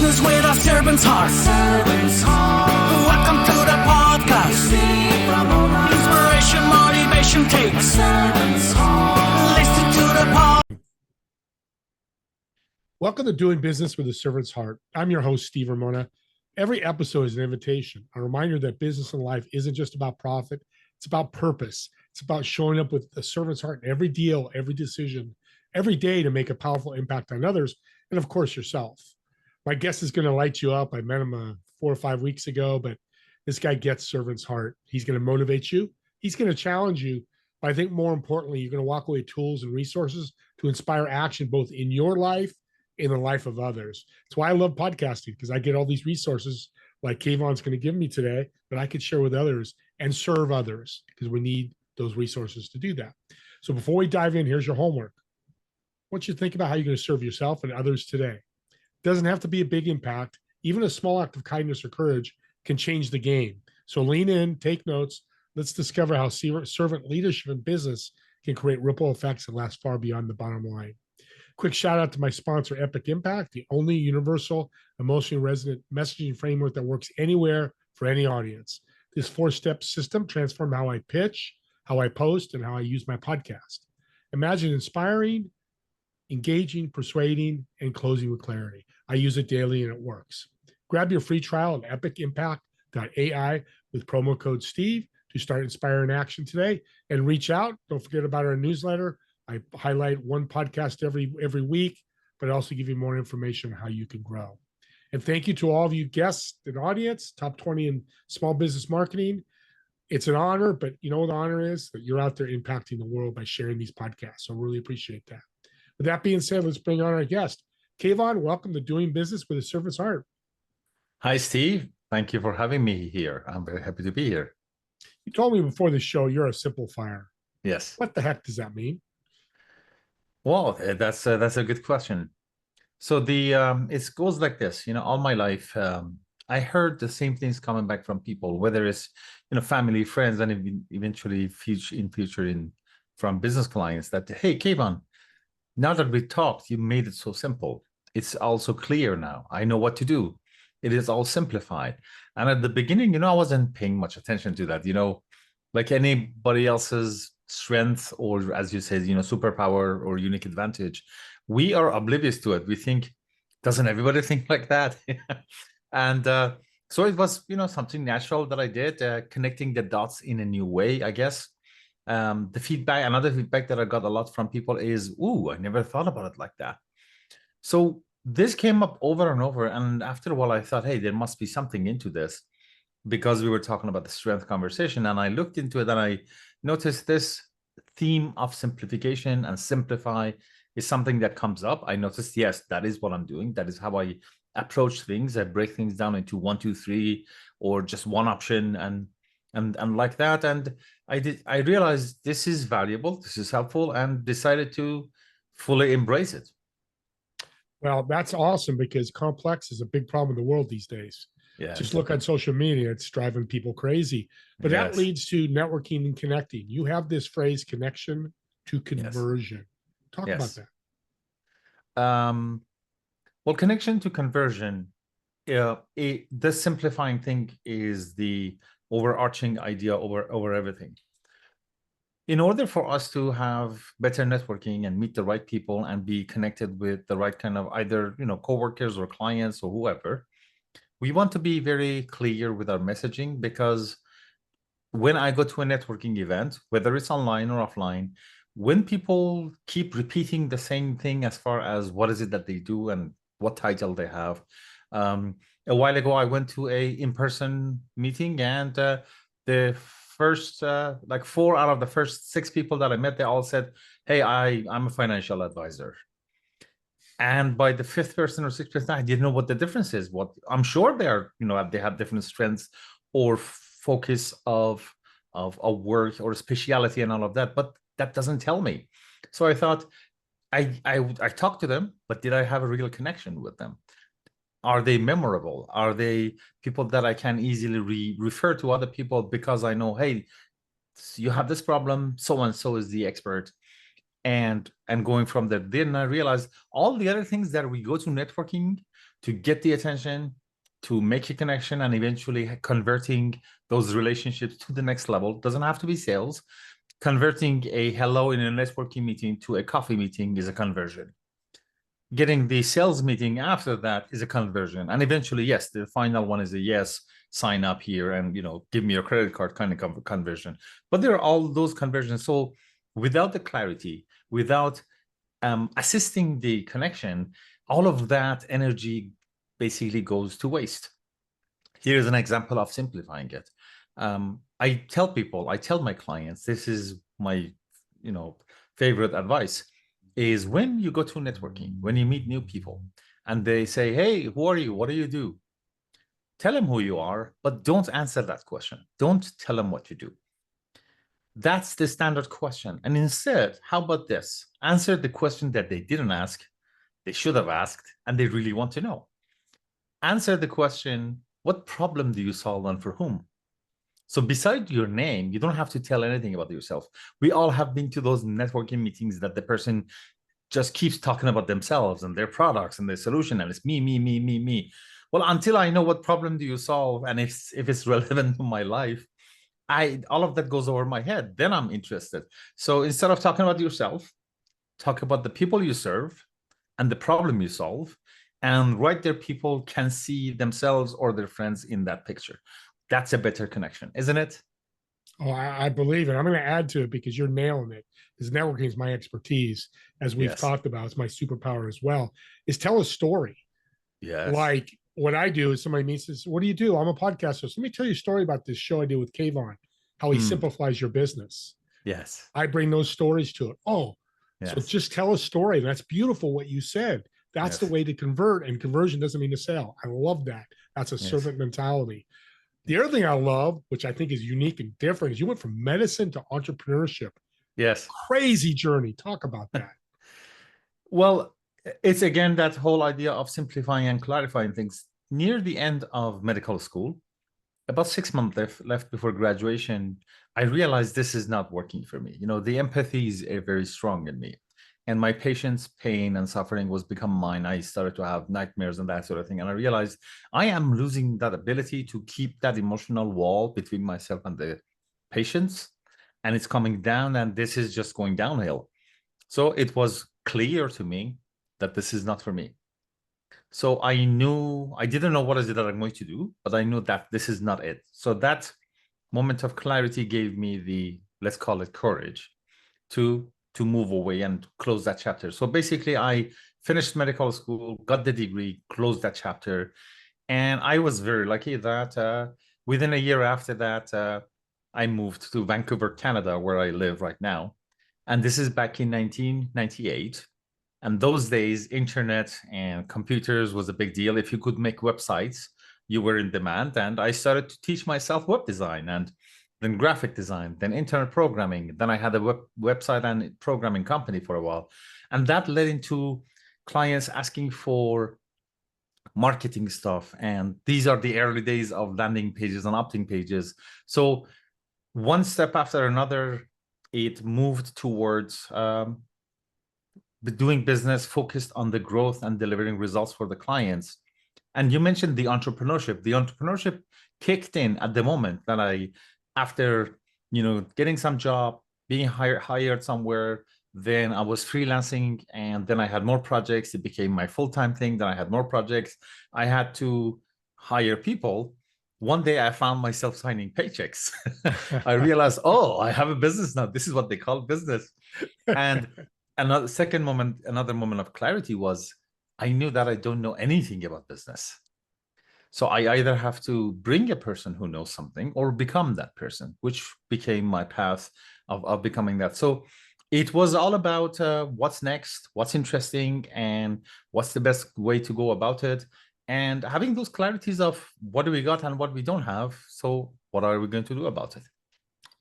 business with a servant's heart. Welcome to the podcast. Inspiration, motivation takes. Listen to the pod. Welcome to Doing Business with a Servant's Heart. I'm your host, Steve Ramona. Every episode is an invitation, a reminder that business and life isn't just about profit. It's about purpose. It's about showing up with a servant's heart in every deal, every decision, every day to make a powerful impact on others, and of course, yourself. My guest is going to light you up. I met him 4 or 5 weeks ago, but this guy gets servant's heart. He's going to motivate you. He's going to challenge you. But I think more importantly, you're going to walk away with tools and resources to inspire action both in your life in the life of others. That's why I love podcasting, because I get all these resources like Kayvon's going to give me today that I could share with others and serve others, because we need those resources to do that. So before we dive in, here's your homework. I want you to think about how you're going to serve yourself and others today. It doesn't have to be a big impact. Even a small act of kindness or courage can change the game. So lean in, take notes. Let's discover how servant leadership in business can create ripple effects that last far beyond the bottom line. Quick shout out to my sponsor, Epic Impact, the only universal emotionally resonant messaging framework that works anywhere for any audience. This 4-step system transformed how I pitch, how I post, and how I use my podcast. Imagine inspiring, engaging, persuading, and closing with clarity. I use it daily and it works. Grab your free trial at epicimpact.ai with promo code Steve to start inspiring action today, and reach out. Don't forget about our newsletter. I highlight one podcast every week, but I also give you more information on how you can grow. And thank you to all of you guests and audience, top 20 in small business marketing. It's an honor, but you know what the honor is? That you're out there impacting the world by sharing these podcasts. So I really appreciate that. With that being said, let's bring on our guest. Kayvon, welcome to Doing Business with a Servant's Heart. Hi, Steve. Thank you for having me here. I'm very happy to be here. You told me before the show you're a simplifier. Yes. What the heck does that mean? Well, that's a good question. So it goes like this. All my life, I heard the same things coming back from people, whether it's family, friends, and eventually from business clients that, hey, Kayvon, now that we talked, you made it so simple. It's also clear now. I know what to do. It is all simplified. And at the beginning, I wasn't paying much attention to that. Like anybody else's strength, or as you said, superpower or unique advantage, we are oblivious to it. We think, doesn't everybody think like that? And so it was, something natural that I did, connecting the dots in a new way, I guess. Another feedback that I got a lot from people is, ooh, I never thought about it like that. So this came up over and over. And after a while, I thought, hey, there must be something into this, because we were talking about the strength conversation. And I looked into it and I noticed this theme of simplification and simplify is something that comes up. I noticed, yes, that is what I'm doing. That is how I approach things. I break things down into 1, 2, 3, or just one option and like that. And I realized this is valuable, this is helpful, and decided to fully embrace it. Well, that's awesome, because complex is a big problem in the world these days. Yeah, just look on social media, it's driving people crazy. But yes. That leads to networking and connecting. You have this phrase, connection to conversion. Yes. Talk about that. Well, connection to conversion, the simplifying thing is the overarching idea over everything. In order for us to have better networking and meet the right people and be connected with the right kind of either, coworkers or clients or whoever, we want to be very clear with our messaging, because when I go to a networking event, whether it's online or offline, when people keep repeating the same thing as far as what is it that they do and what title they have. A while ago, I went to a in-person meeting, and the first, 4 out of the first 6 people that I met, they all said, hey, I'm a financial advisor. And by the 5th person or 6th person, I didn't know what the difference is. What I'm sure they have different strengths or focus of a work or a speciality and all of that, but that doesn't tell me. So I thought, I talked to them, but did I have a real connection with them? Are they memorable? Are they people that I can easily refer to other people, because I know, hey, you have this problem, so and so is the expert. and going from there. Then I realized all the other things that we go to networking to get the attention, to make a connection, and eventually converting those relationships to the next level. Doesn't have to be sales. Converting a hello in a networking meeting to a coffee meeting is a conversion. Getting the sales meeting after that is a conversion. And eventually, yes, the final one is a yes, sign up here and, give me your credit card kind of conversion. But there are all those conversions. So without the clarity, without assisting the connection, all of that energy basically goes to waste. Here's an example of simplifying it. I tell my clients, this is my, favorite advice, is when you go to networking, when you meet new people and they say, hey, who are you? What do you do? Tell them who you are, but don't answer that question. Don't tell them what you do. That's the standard question. And instead, how about this? Answer the question that they didn't ask, they should have asked, and they really want to know. Answer the question, what problem do you solve and for whom? So beside your name, you don't have to tell anything about yourself. We all have been to those networking meetings that the person just keeps talking about themselves and their products and their solution, and it's me, me, me, me, me. Well, until I know what problem do you solve, and if it's relevant to my life, all of that goes over my head. Then I'm interested. So instead of talking about yourself, talk about the people you serve and the problem you solve, and right there, people can see themselves or their friends in that picture. That's a better connection, isn't it? Oh, I believe it. I'm going to add to it because you're nailing it. Because networking is my expertise, as we've talked about. It's my superpower as well. Is tell a story. Yes. Like what I do is somebody meets us. What do you do? I'm a podcast host. Let me tell you a story about this show I did with Kayvon, how he simplifies your business. Yes. I bring those stories to it. Oh, so just tell a story. That's beautiful what you said. That's the way to convert, and conversion doesn't mean to sell. I love that. That's a servant mentality. The other thing I love, which I think is unique and different, is you went from medicine to entrepreneurship. Yes. Crazy journey. Talk about that. Well, it's again that whole idea of simplifying and clarifying things. Near the end of medical school, about 6 months left before graduation, I realized this is not working for me. The empathy is very strong in me. And my patient's pain and suffering was become mine. I started to have nightmares and that sort of thing. And I realized I am losing that ability to keep that emotional wall between myself and the patients. And it's coming down, and this is just going downhill. So it was clear to me that this is not for me. So I didn't know what is it that I'm going to do, but I knew that this is not it. So that moment of clarity gave me the, let's call it courage, to move away and close that chapter. So basically, I finished medical school, got the degree, closed that chapter. And I was very lucky that within a year after that, I moved to Vancouver, Canada, where I live right now. And this is back in 1998. And those days, internet and computers was a big deal. If you could make websites, you were in demand. And I started to teach myself web design, and then graphic design, then internet programming. Then I had a website and programming company for a while. And that led into clients asking for marketing stuff. And these are the early days of landing pages and opt-in pages. So one step after another, it moved towards doing business focused on the growth and delivering results for the clients. And you mentioned the entrepreneurship. The entrepreneurship kicked in at the moment that after getting some job, being hired somewhere, then I was freelancing, and then I had more projects. It became my full-time thing. Then I had more projects. I had to hire people. One day I found myself signing paychecks. I realized, I have a business now. This is what they call business. And another moment of clarity was, I knew that I don't know anything about business. So I either have to bring a person who knows something or become that person, which became my path of becoming that. So it was all about what's next, what's interesting, and what's the best way to go about it. And having those clarities of what do we got and what we don't have. So what are we going to do about it?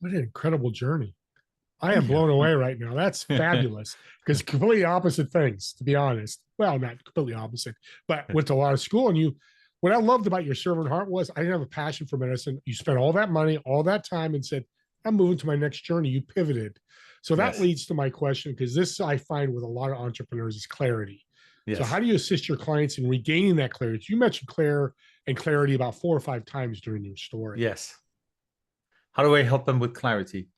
What an incredible journey. I am blown away right now. That's fabulous, because completely opposite things, to be honest. Well, not completely opposite, but went to a lot of school. And what I loved about your servant heart was I didn't have a passion for medicine. You spent all that money, all that time, and said, I'm moving to my next journey. You pivoted. So that Yes. leads to my question, because this I find with a lot of entrepreneurs is clarity. So Yes. how do you assist your clients in regaining that clarity? You mentioned clarity about 4 or 5 times during your story. Yes. How do I help them with clarity?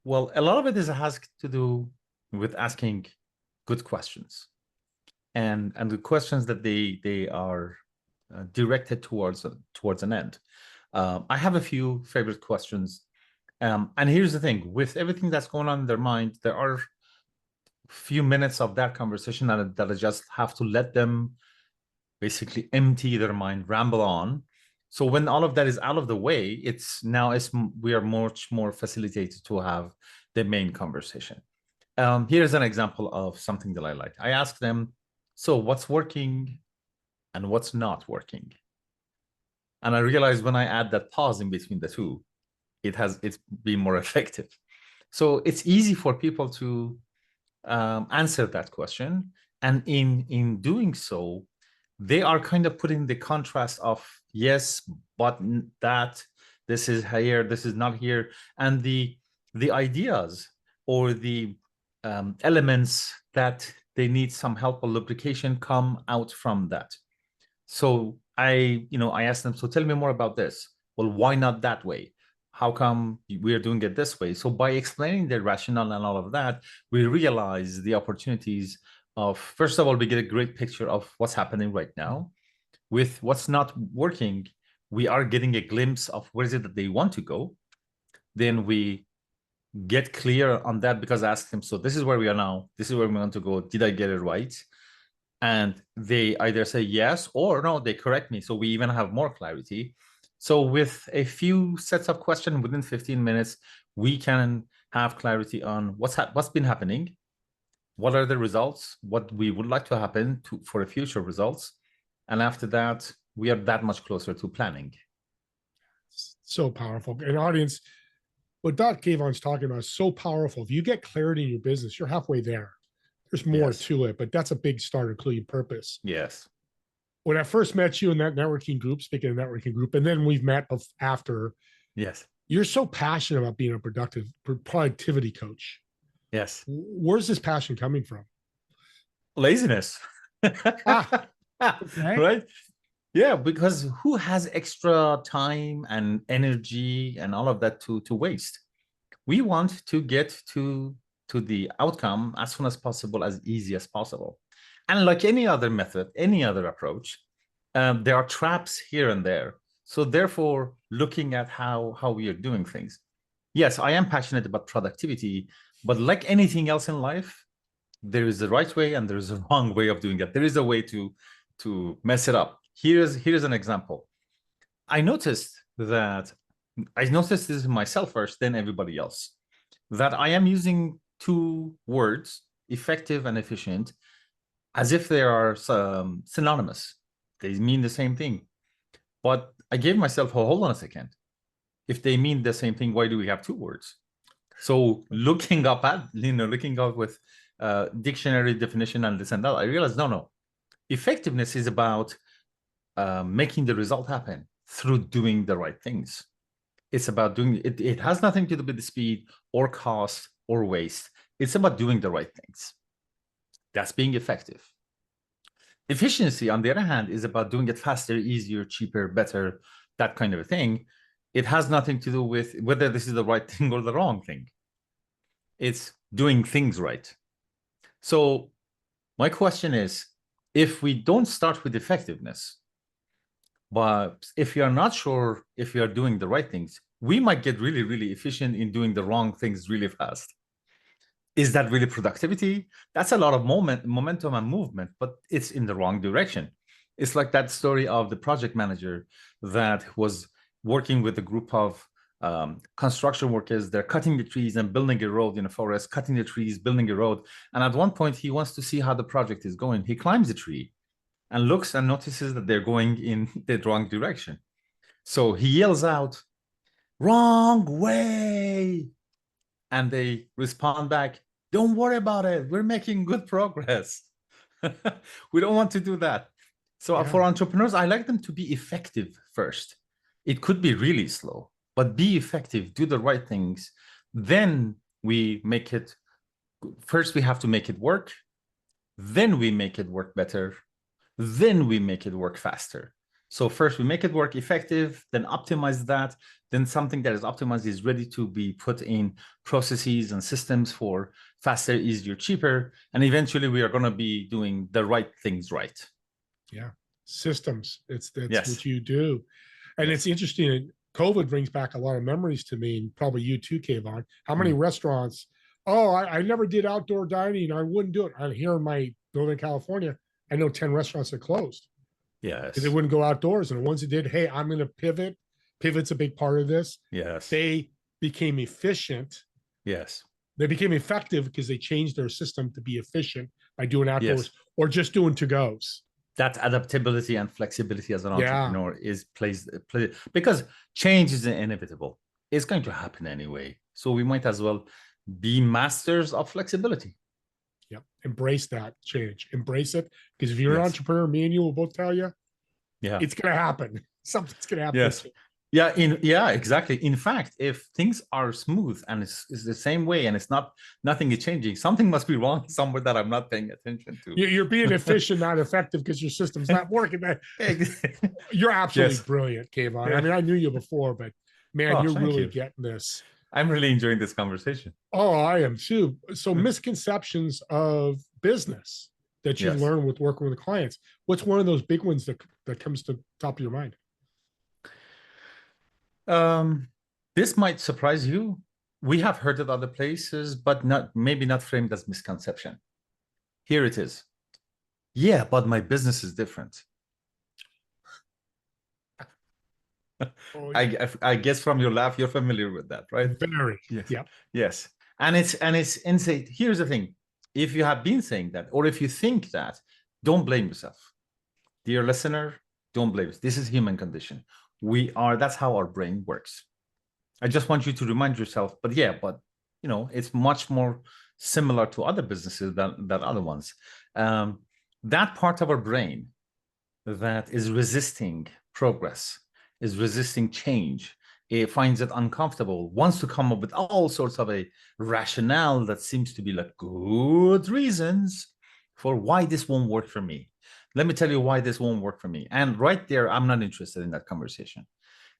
Well, a lot of it has to do with asking good questions, and the questions that they are directed towards an end. I have a few favorite questions, and here's the thing: with everything that's going on in their mind, there are few minutes of that conversation that I just have to let them basically empty their mind, ramble on. So when all of that is out of the way, we are much more facilitated to have the main conversation. Here's an example of something that I like. I ask them, so what's working and what's not working? And I realize when I add that pause in between the two, it's been more effective. So it's easy for people to answer that question, and in doing so, they are kind of putting the contrast of yes, but that, this is here, this is not here, and the ideas or the elements that they need some help or lubrication come out from that. So I asked them, so tell me more about this. Well, why not that way? How come we're doing it this way? So by explaining the rationale and all of that, we realize the opportunities of, first of all, we get a great picture of what's happening right now. With what's not working, we are getting a glimpse of where is it that they want to go. Then we get clear on that, because I asked them, so this is where we are now. This is where we want to go. Did I get it right? And they either say yes or no, they correct me. So we even have more clarity. So with a few sets of questions within 15 minutes, we can have clarity on what's been happening, what are the results, what we would like to happen for the future results. And after that, we are that much closer to planning. So powerful. And audience, what Kayvon's talking about is so powerful. If you get clarity in your business, you're halfway there. There's more Yes. to it, but that's a big start, including purpose. Yes. When I first met you in that networking group, speaking of networking group, and then we've met after, Yes. you're so passionate about being a productivity coach. Yes. Where's this passion coming from? Laziness. Okay. Right? Yeah, because who has extra time and energy and all of that to waste? We want to get to the outcome as soon as possible, as easy as possible. And like any other method, any other approach, there are traps here and there. So therefore, looking at how we are doing things. Yes, I am passionate about productivity, but like anything else in life, there is a right way and there is a wrong way of doing it. There is a way to mess it up. Here's an example. I noticed this in myself first, then everybody else, that I am using two words, effective and efficient, as if they are synonymous. They mean the same thing. But I gave myself, oh, hold on a second. If they mean the same thing, why do we have two words? So looking up with dictionary definition and this and that, I realized, no. Effectiveness is about making the result happen through doing the right things. It's about doing it. It has nothing to do with the speed or cost or waste. It's about doing the right things. That's being effective. Efficiency, on the other hand, is about doing it faster, easier, cheaper, better, that kind of a thing. It has nothing to do with whether this is the right thing or the wrong thing. It's doing things right. So my question is, if we don't start with effectiveness, but if you're not sure if you're doing the right things, we might get really, really efficient in doing the wrong things really fast. Is that really productivity? That's a lot of momentum and movement, but it's in the wrong direction. It's like that story of the project manager that was working with a group of construction workers. They're cutting the trees and building a road in a forest, cutting the trees, building a road. And at one point, he wants to see how the project is going. He climbs a tree and looks and notices that they're going in the wrong direction. So he yells out, "Wrong way!" And they respond back, "Don't worry about it. We're making good progress." We don't want to do that. So for entrepreneurs, I like them to be effective first. It could be really slow, but be effective, do the right things. Then We make it, first we have to make it work, then we make it work better, then we make it work faster. So first we make it work effective, then optimize that, then something that is optimized is ready to be put in processes and systems for faster, easier, cheaper, and eventually we are going to be doing the right things right. Yeah, systems. That's Yes. what you do. And Yes. it's interesting. COVID brings back a lot of memories to me, and probably you too, Kayvon. How many restaurants? Oh, I never did outdoor dining. I wouldn't do it. I'm here in my building in California. I know 10 restaurants that closed because they Yes. wouldn't go outdoors. And the ones that did, hey, I'm going to pivot. Pivot's a big part of this. Yes. They became efficient. Yes. They became effective because they changed their system to be efficient by doing outdoors Yes. or just doing to-goes. That adaptability and flexibility as an Yeah. entrepreneur is plays because change is inevitable. It's going to happen anyway. So we might as well be masters of flexibility. Yep. Embrace that change. Embrace it. Because if you're an Yes. entrepreneur, me and you will both tell you, Yeah. it's going to happen. Something's going to happen. Yes. Yeah, exactly. In fact, if things are smooth and it's the same way and it's nothing is changing, something must be wrong somewhere that I'm not paying attention to. You're being efficient, not effective because your system's not working. You're absolutely Yes. brilliant, Kayvon. I mean, I knew you before, but man, Oh, you're thank really you. getting this. I'm really enjoying this conversation. Oh, I am too. So misconceptions of business that you've Yes. learned with working with clients. What's one of those big ones that comes to top of your mind? This might surprise you. We have heard it other places, but maybe not framed as misconception. Here it is. Yeah, but my business is different. Oh, yeah. I guess from your laugh, you're familiar with that, right? Very. Yes. Yeah. Yes. And it's insane. Here's the thing. If you have been saying that, or if you think that, don't blame yourself. Dear listener, don't blame us. This is human condition. That's how our brain works. I just want you to remind yourself, but it's much more similar to other businesses than other ones. That part of our brain that is resisting progress, is resisting change, it finds it uncomfortable, wants to come up with all sorts of a rationale that seems to be like good reasons for why this won't work for me. Let me tell you why this won't work for me. And right there, I'm not interested in that conversation.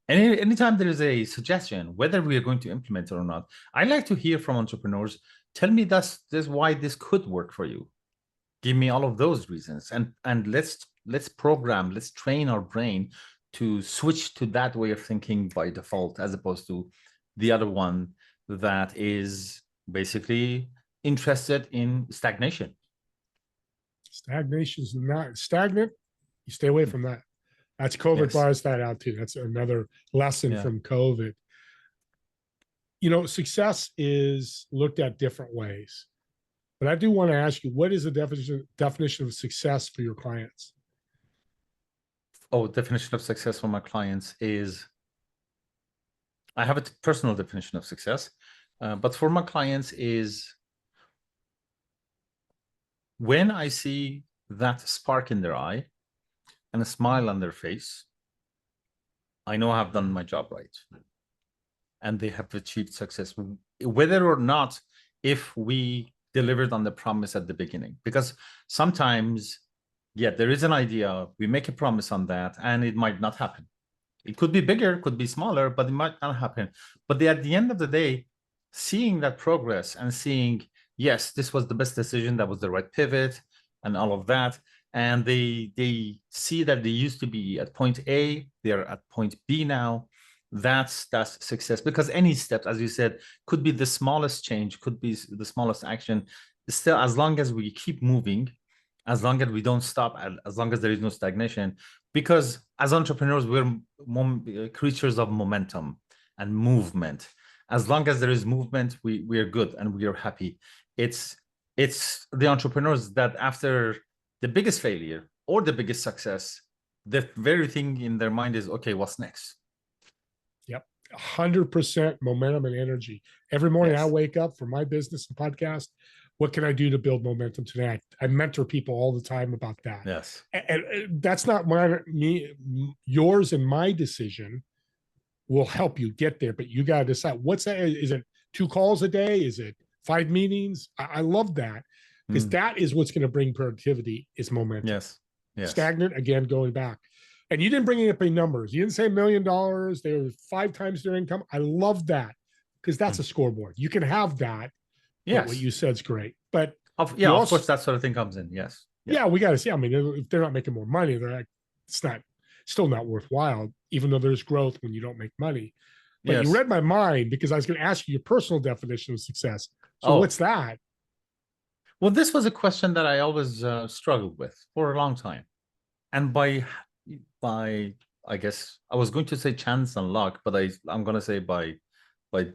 Anytime there is a suggestion, whether we are going to implement it or not, I like to hear from entrepreneurs. Tell me this why this could work for you. Give me all of those reasons, and let's program, let's train our brain to switch to that way of thinking by default, as opposed to the other one that is basically interested in stagnation. Stagnation is not stagnant. You stay away from that. That's COVID Yes. brought us that out too. That's another lesson from COVID. Success is looked at different ways, but I do want to ask you, what is the definition of success for your clients? Oh, definition of success for my clients is, I have a personal definition of success, but for my clients is when I see that spark in their eye and a smile on their face, I know I've done my job right. And they have achieved success, whether or not if we delivered on the promise at the beginning. Because sometimes, there is an idea, we make a promise on that, and it might not happen. It could be bigger, could be smaller, but it might not happen. But at the end of the day, seeing that progress and seeing, yes, this was the best decision, that was the right pivot, and all of that, and they see that they used to be at point A, they're at point B now. That's success, because any step, as you said, could be the smallest change, could be the smallest action. Still, as long as we keep moving, as long as we don't stop, as long as there is no stagnation, because as entrepreneurs, we're creatures of momentum and movement. As long as there is movement, we are good and we are happy. It's the entrepreneurs that after the biggest failure or the biggest success, the very thing in their mind is, okay, what's next? 100% momentum and energy. Every morning Yes. I wake up for my business and podcast. What can I do to build momentum today? I mentor people all the time about that. Yes. And that's not yours and my decision will help you get there, but you got to decide what's that. Is it 2 calls a day? Is it 5 meetings? I love that, because Mm. that is what's going to bring productivity, is momentum. Yes. Yes. Stagnant, again, going back. And you didn't bring up any numbers. You didn't say $1 million. They were 5 times their income. I love that, because that's a scoreboard. You can have that. But what Yes. you said is great. But Yeah, you of also, course, that sort of thing comes in. Yes. yeah, we got to see. I mean, if they're not making more money, they're like, it's not, still not worthwhile, even though there's growth when you don't make money. But you Yes. read my mind, because I was going to ask you your personal definition of success. So Oh. what's that? Well, this was a question that I always struggled with for a long time. And by, I guess I was going to say chance and luck, but I'm going to say by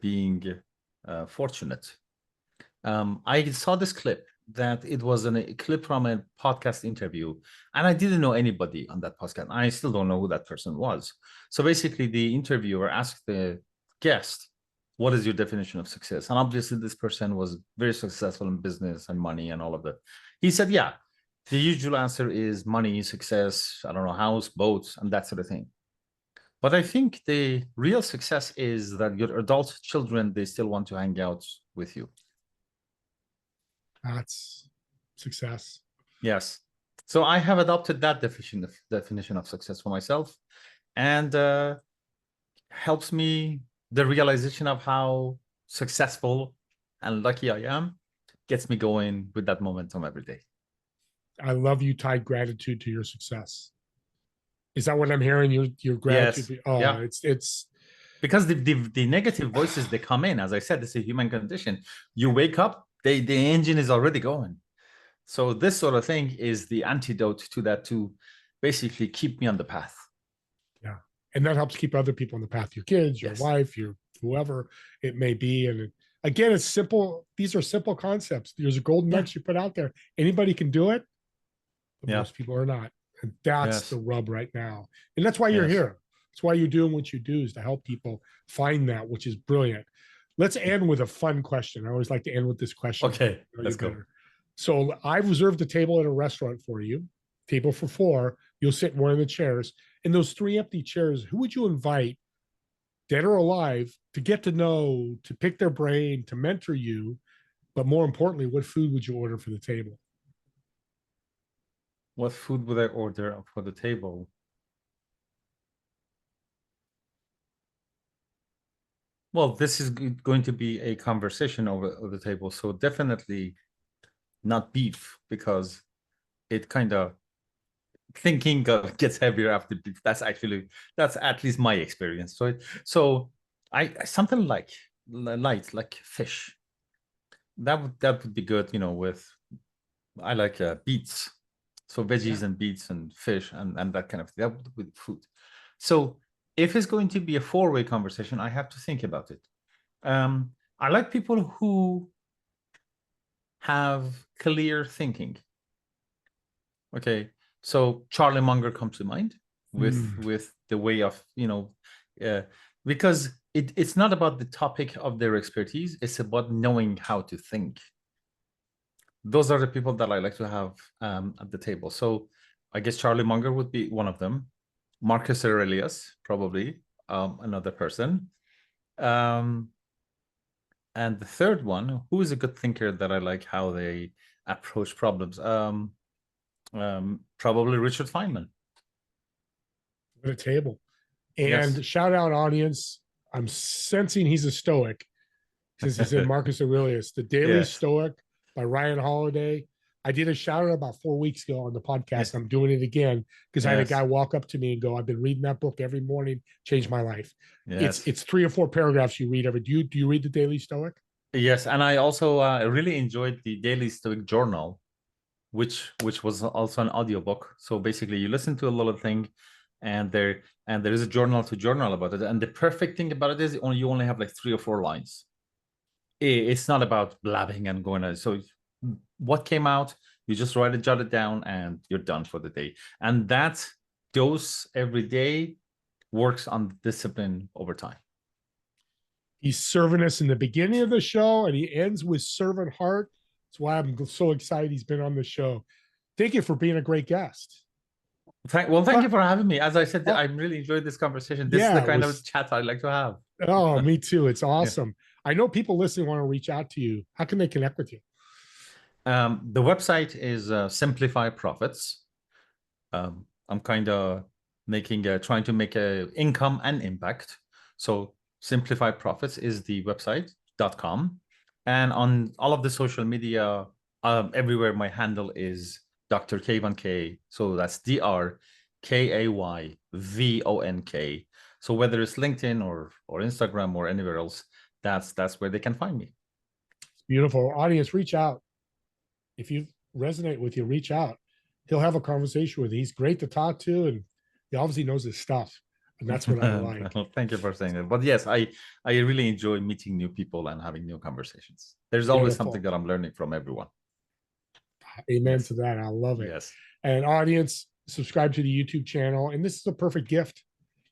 being fortunate. I saw this clip that it was a clip from a podcast interview, and I didn't know anybody on that podcast. I still don't know who that person was. So basically, the interviewer asked the guest, "What is your definition of success?" And obviously, this person was very successful in business and money and all of that. He said, "Yeah, the usual answer is money, success, I don't know, house, boats, and that sort of thing." But I think the real success is that your adult children, they still want to hang out with you. That's success. Yes. So I have adopted that definition of success for myself, and helps me, the realization of how successful and lucky I am gets me going with that momentum every day. I love you tied gratitude to your success. Is that what I'm hearing? Your gratitude? Yes. Oh, Yeah. it's Because the negative voices, they come in. As I said, it's a human condition. You wake up, the engine is already going. So this sort of thing is the antidote to that, to basically keep me on the path. Yeah. And that helps keep other people on the path, your kids, your Yes. wife, your whoever it may be. And again, it's simple. These are simple concepts. There's a golden nuggets you put out there. Anybody can do it, but most people are not. And that's the rub right now. And that's why you're here. That's why you're doing what you do, is to help people find that, which is brilliant. Let's end with a fun question. I always like to end with this question. Okay, let's go. So I've reserved a table at a restaurant for you, table for 4. You'll sit in one of the chairs. In those 3 empty chairs, who would you invite, dead or alive, to get to know, to pick their brain, to mentor you? But more importantly, what food would you order for the table? What food would I order for the table? Well, this is going to be a conversation over the table. So definitely not beef, because it kind of, thinking gets heavier after beef. That's at least my experience. So I something like light, like fish. That would be good, with, I like beets. So veggies and beets and fish and that kind of thing. That would be food. So if it's going to be a 4-way conversation, I have to think about it. I like people who have clear thinking. Okay, so Charlie Munger comes to mind with the way of, because it's not about the topic of their expertise, it's about knowing how to think. Those are the people that I like to have at the table. So I guess Charlie Munger would be one of them. Marcus Aurelius, probably another person. And the third one, who is a good thinker that I like how they approach problems? Probably Richard Feynman. At a table. And shout out, audience. I'm sensing he's a Stoic, since he said Marcus Aurelius. The Daily Stoic by Ryan Holiday. I did a shout out about 4 weeks ago on the podcast. I'm doing it again because I had a guy walk up to me and go, "I've been reading that book every morning, changed my life." It's 3 or 4 paragraphs you read every. Do you read the Daily Stoic? Yes, and I also really enjoyed the Daily Stoic Journal, which was also an audiobook. So basically, you listen to a little thing, and there is a journal to journal about it. And the perfect thing about it is you only have like 3 or 4 lines. It's not about blabbing and going on. So what came out, you just write it, jot it down, and you're done for the day. And that dose every day works on discipline over time. He's serving us in the beginning of the show, and he ends with servant heart. That's why I'm so excited he's been on the show. Thank you for being a great guest. Thank you for having me. As I said, I really enjoyed this conversation. This is the kind of chat I like to have. Oh, me too. It's awesome. I know people listening want to reach out to you. How can they connect with you? The website is Simplify Profits. I'm kind of trying to make a income and impact. So Simplify Profits is the website.com. And on all of the social media, everywhere my handle is Dr. Kayvon K. So that's DrKayvonK. So whether it's LinkedIn or Instagram or anywhere else, that's where they can find me. Beautiful. Audience, reach out. If you resonate with you, reach out. He'll have a conversation with you. He's great to talk to, and he obviously knows his stuff. And that's what I like. Thank you for saying that. But yes, I really enjoy meeting new people and having new conversations. There's always something that I'm learning from everyone. Amen to that. I love it. Yes. And audience, subscribe to the YouTube channel. And this is a perfect gift.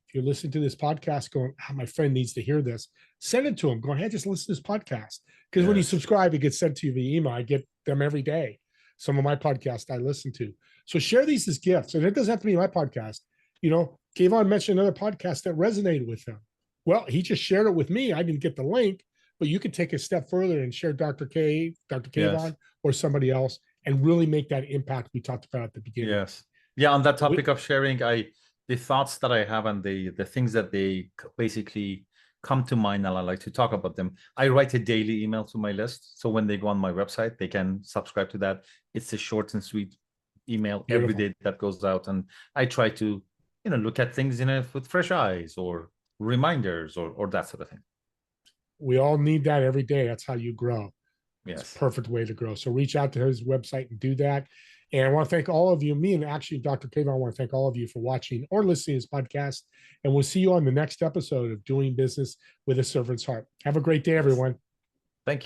If you're listening to this podcast going, my friend needs to hear this, send it to him. Go ahead, just listen to this podcast. Because when you subscribe, it gets sent to you via email. I get them every day. Some of my podcasts I listen to. So share these as gifts. And it doesn't have to be my podcast. Kayvon mentioned another podcast that resonated with him. Well, he just shared it with me. I didn't get the link, but you could take a step further and share Dr. Kayvon or somebody else and really make that impact we talked about at the beginning. Yes. Yeah, on that topic of sharing, the thoughts that I have and the things that they basically come to mind and I like to talk about them. I write a daily email to my list. So when they go on my website, they can subscribe to that. It's a short and sweet email every day that goes out. And I try to, look at things with fresh eyes or reminders or that sort of thing. We all need that every day. That's how you grow. Yes. It's a perfect way to grow. So reach out to his website and do that. And I want to thank all of you, me and actually Dr. Kayvon, I want to thank all of you for watching or listening to this podcast. And we'll see you on the next episode of Doing Business with a Servant's Heart. Have a great day, everyone.